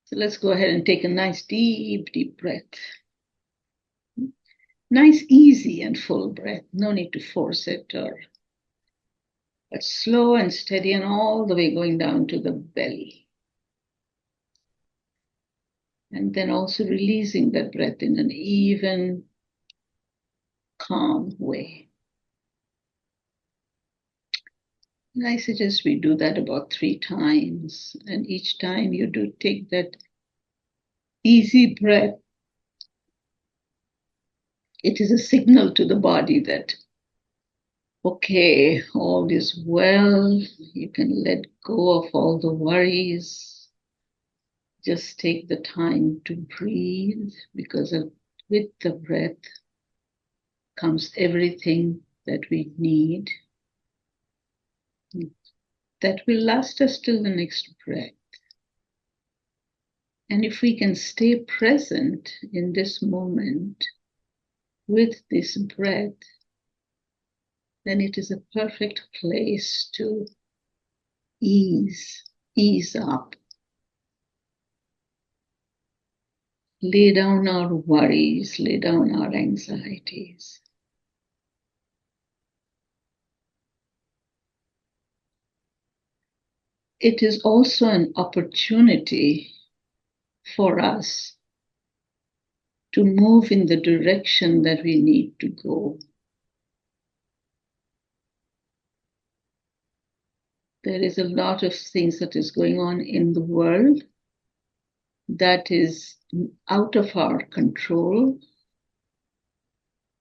So let's go ahead and take a nice deep, deep breath. Nice, easy and full breath. No need to force it, but slow and steady and all the way going down to the belly. And then also releasing that breath in an even, calm way. And I suggest we do that about 3 times. And each time you do take that easy breath, it is a signal to the body that, okay, all is well. You can let go of all the worries. Just take the time to breathe, because with the breath comes everything that we need that will last us till the next breath. And if we can stay present in this moment with this breath, then it is a perfect place to ease up, lay down our worries, lay down our anxieties. It is also an opportunity for us to move in the direction that we need to go. There is a lot of things that is going on in the world that is out of our control,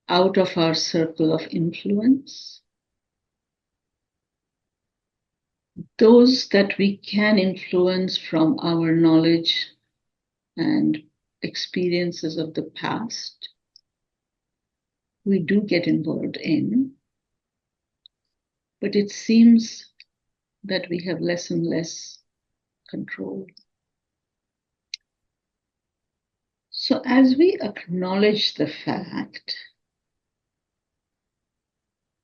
out of our circle of influence. Those that we can influence from our knowledge and experiences of the past, we do get involved in, but it seems that we have less and less control. So as we acknowledge the fact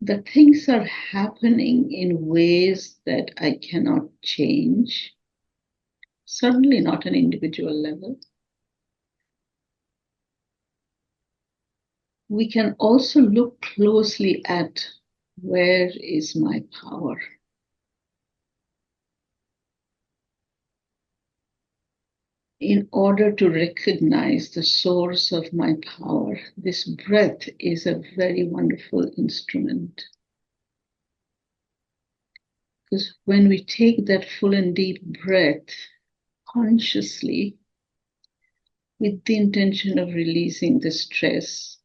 that things are happening in ways that I cannot change, certainly not an individual level, we can also look closely at where is my power. In order to recognize the source of my power, this breath is a very wonderful instrument. Because when we take that full and deep breath consciously, with the intention of releasing the stress,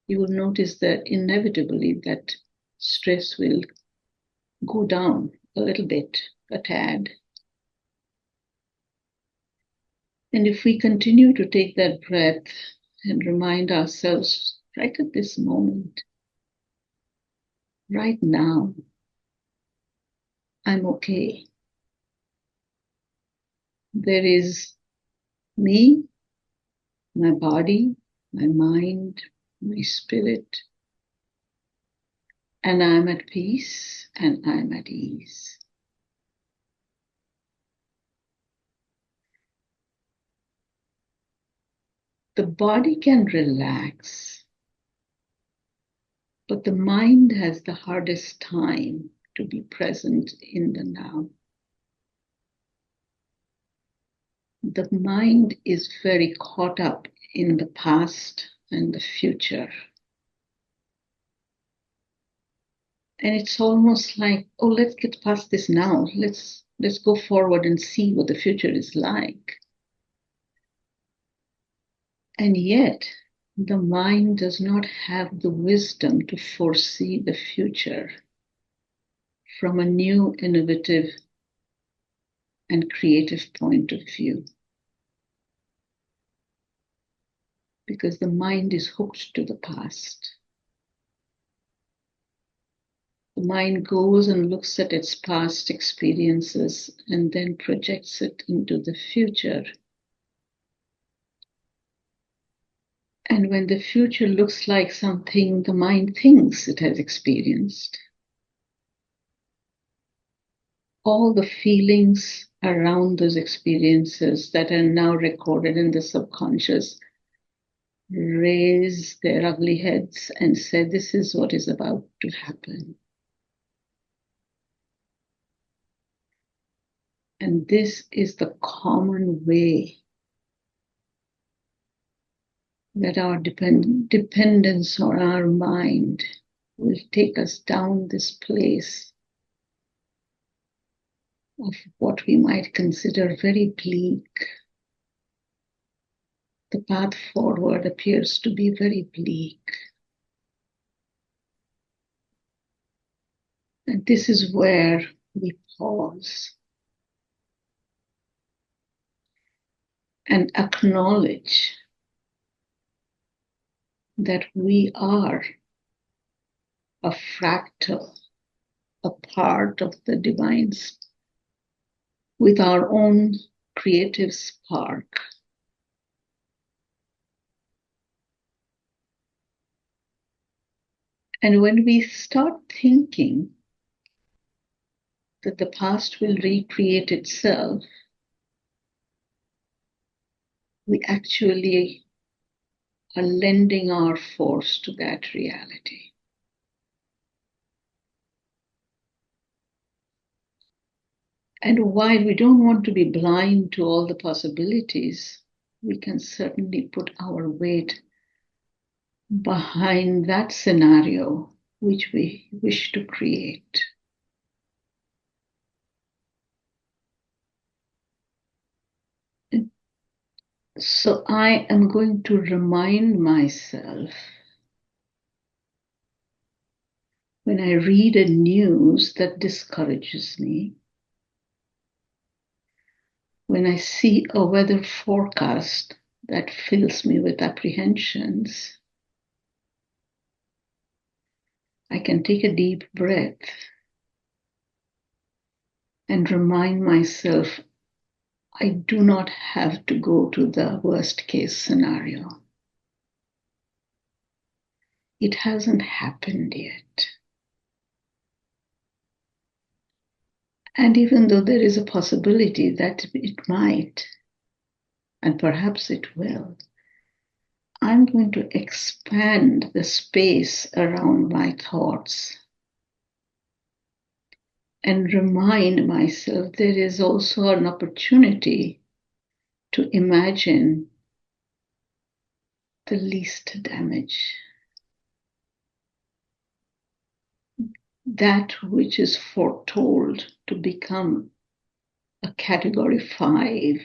you will notice that inevitably that stress will go down a little bit, a tad. And if we continue to take that breath and remind ourselves right at this moment, right now, I'm okay. There is me, my body, my mind, my spirit, and I'm at peace and I'm at ease. The body can relax, but the mind has the hardest time to be present in the now. The mind is very caught up in the past and the future. And it's almost like, oh, let's get past this now. Let's go forward and see what the future is like. And yet, the mind does not have the wisdom to foresee the future from a new, innovative, and creative point of view. Because the mind is hooked to the past. The mind goes and looks at its past experiences and then projects it into the future. And when the future looks like something the mind thinks it has experienced, all the feelings around those experiences that are now recorded in the subconscious raise their ugly heads and say, this is what is about to happen. And this is the common way that our dependence on our mind will take us down this place of what we might consider very bleak. The path forward appears to be very bleak. And this is where we pause and acknowledge that we are a fractal, a part of the divine with our own creative spark. And when we start thinking that the past will recreate itself, we actually are lending our force to that reality. And while we don't want to be blind to all the possibilities, we can certainly put our weight behind that scenario which we wish to create. So I am going to remind myself when I read a news that discourages me, when I see a weather forecast that fills me with apprehensions, I can take a deep breath and remind myself I do not have to go to the worst case scenario. It hasn't happened yet. And even though there is a possibility that it might, and perhaps it will, I'm going to expand the space around my thoughts and remind myself there is also an opportunity to imagine the least damage. That which is foretold to become a category 5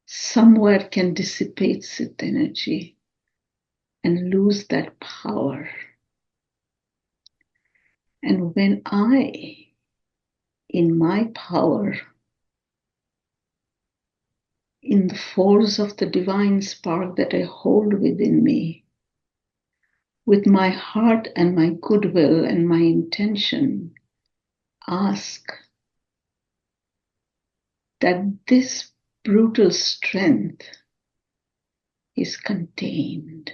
somewhere can dissipate its energy and lose that power. And when I, in my power, in the force of the divine spark that I hold within me, with my heart and my goodwill and my intention, ask that this brutal strength is contained,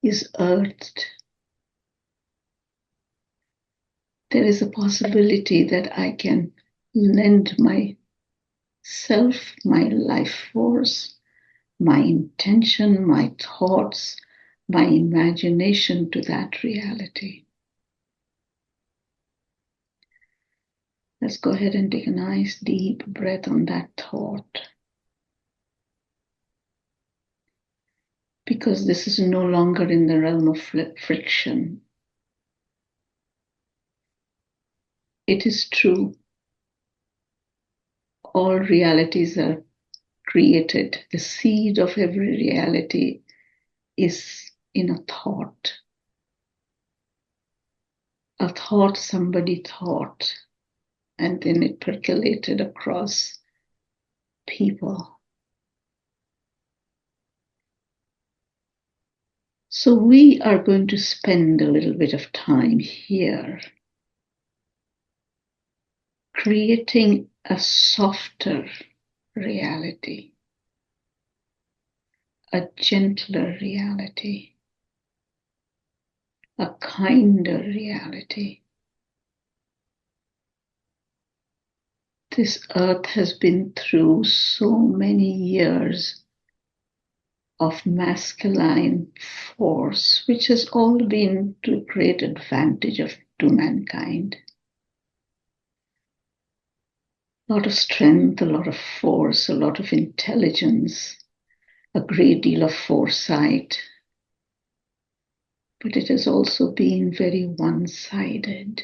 is earthed. There is a possibility that I can lend myself, my life force, my intention, my thoughts, my imagination to that reality. Let's go ahead and take a nice deep breath on that thought. Because this is no longer in the realm of friction. It is true. All realities are created. The seed of every reality is in a thought. A thought somebody thought, and then it percolated across people. So we are going to spend a little bit of time here creating a softer reality, a gentler reality, a kinder reality. This earth has been through so many years of masculine force, which has all been to great advantage to mankind. A lot of strength, a lot of force, a lot of intelligence, a great deal of foresight. But it has also been very one-sided.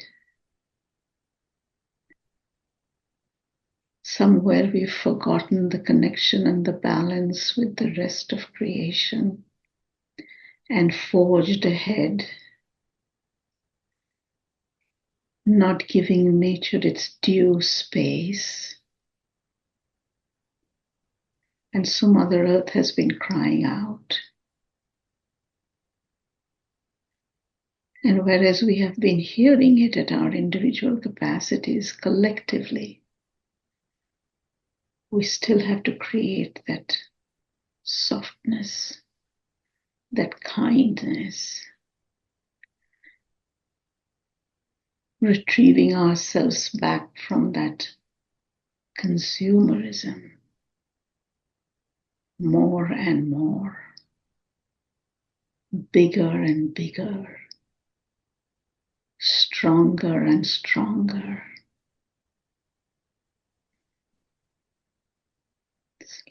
Somewhere we've forgotten the connection and the balance with the rest of creation and forged ahead, not giving nature its due space. And so Mother Earth has been crying out. And whereas we have been hearing it at our individual capacities collectively, we still have to create that softness, that kindness, retrieving ourselves back from that consumerism more and more, bigger and bigger, stronger and stronger.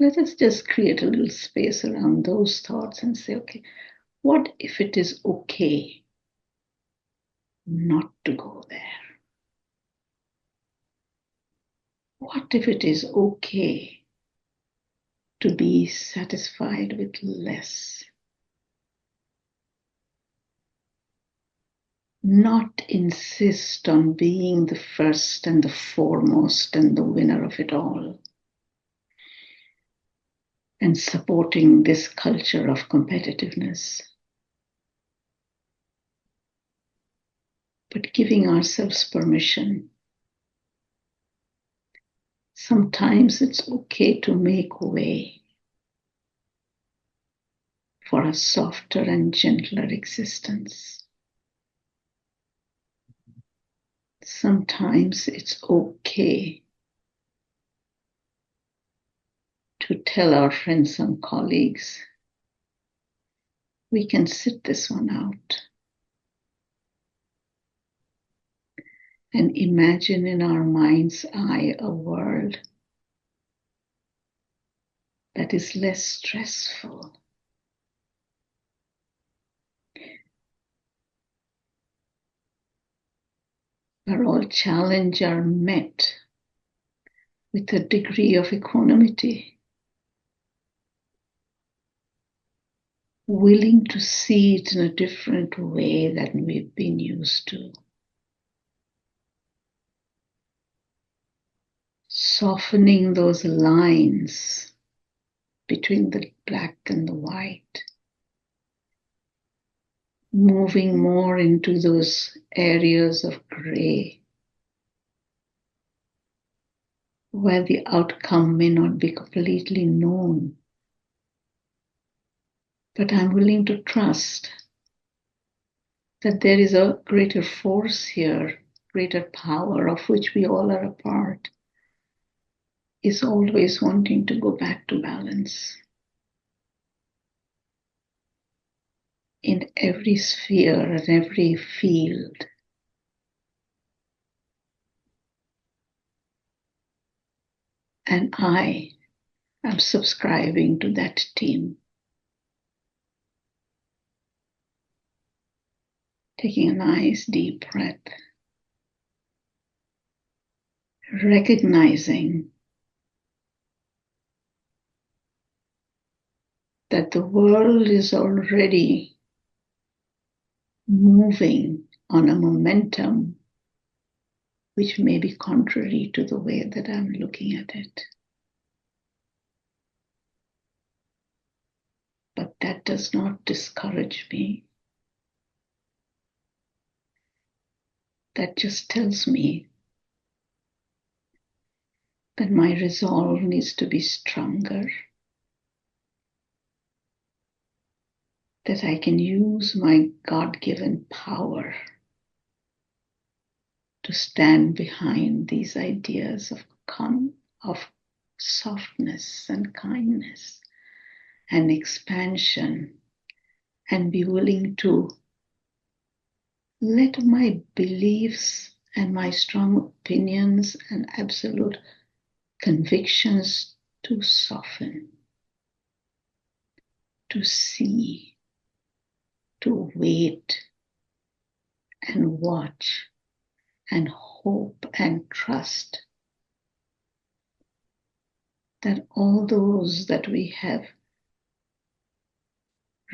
Let us just create a little space around those thoughts and say, okay, what if it is okay not to go there? What if it is okay to be satisfied with less? Not insist on being the first and the foremost and the winner of it all, and supporting this culture of competitiveness, but giving ourselves permission. Sometimes it's okay to make way for a softer and gentler existence. Sometimes it's okay to tell our friends and colleagues, we can sit this one out and imagine in our mind's eye a world that is less stressful, where all challenges are met with a degree of equanimity, willing to see it in a different way than we've been used to. Softening those lines between the black and the white. Moving more into those areas of gray, where the outcome may not be completely known. But I'm willing to trust that there is a greater force here, greater power of which we all are a part, is always wanting to go back to balance. In every sphere and every field. And I am subscribing to that team. Taking a nice deep breath. Recognizing that the world is already moving on a momentum which may be contrary to the way that I'm looking at it. But that does not discourage me. That just tells me that my resolve needs to be stronger. That I can use my God-given power to stand behind these ideas of of softness and kindness and expansion, and be willing to let my beliefs and my strong opinions and absolute convictions to soften, to see, to wait and watch and hope and trust that all those that we have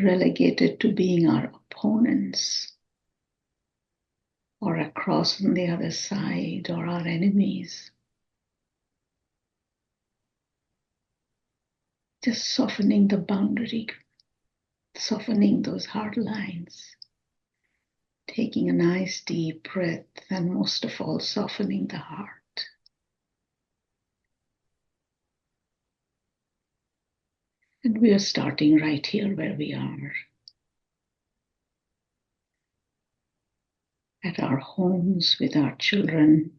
relegated to being our opponents or across on the other side or our enemies, just softening the boundary, softening those hard lines, taking a nice deep breath, and most of all, softening the heart. And we are starting right here where we are, at our homes, with our children,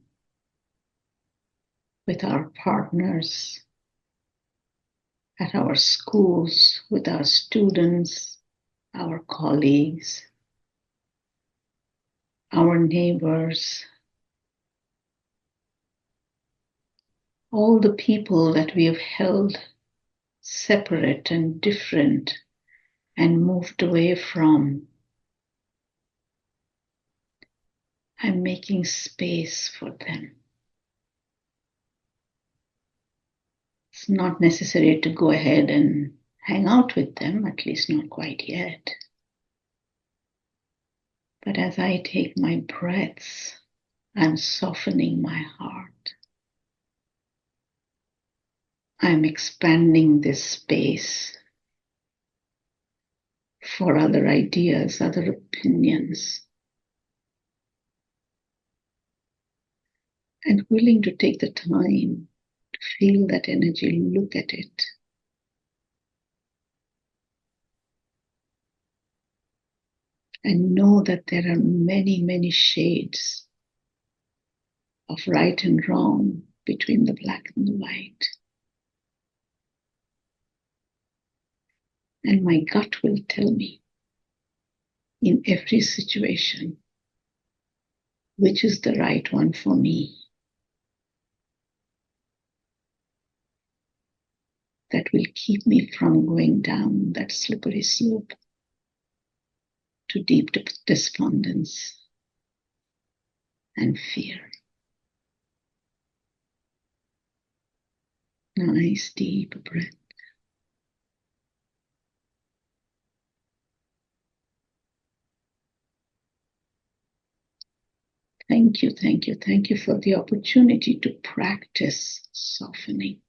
with our partners, at our schools, with our students, our colleagues, our neighbors, all the people that we have held separate and different and moved away from. I'm making space for them. It's not necessary to go ahead and hang out with them, at least not quite yet. But as I take my breaths, I'm softening my heart. I'm expanding this space for other ideas, other opinions, and willing to take the time to feel that energy, look at it. And know that there are many, many shades of right and wrong between the black and the white. And my gut will tell me in every situation which is the right one for me. That will keep me from going down that slippery slope to deep despondence and fear. Nice deep breath. Thank you, thank you, thank you for the opportunity to practice softening.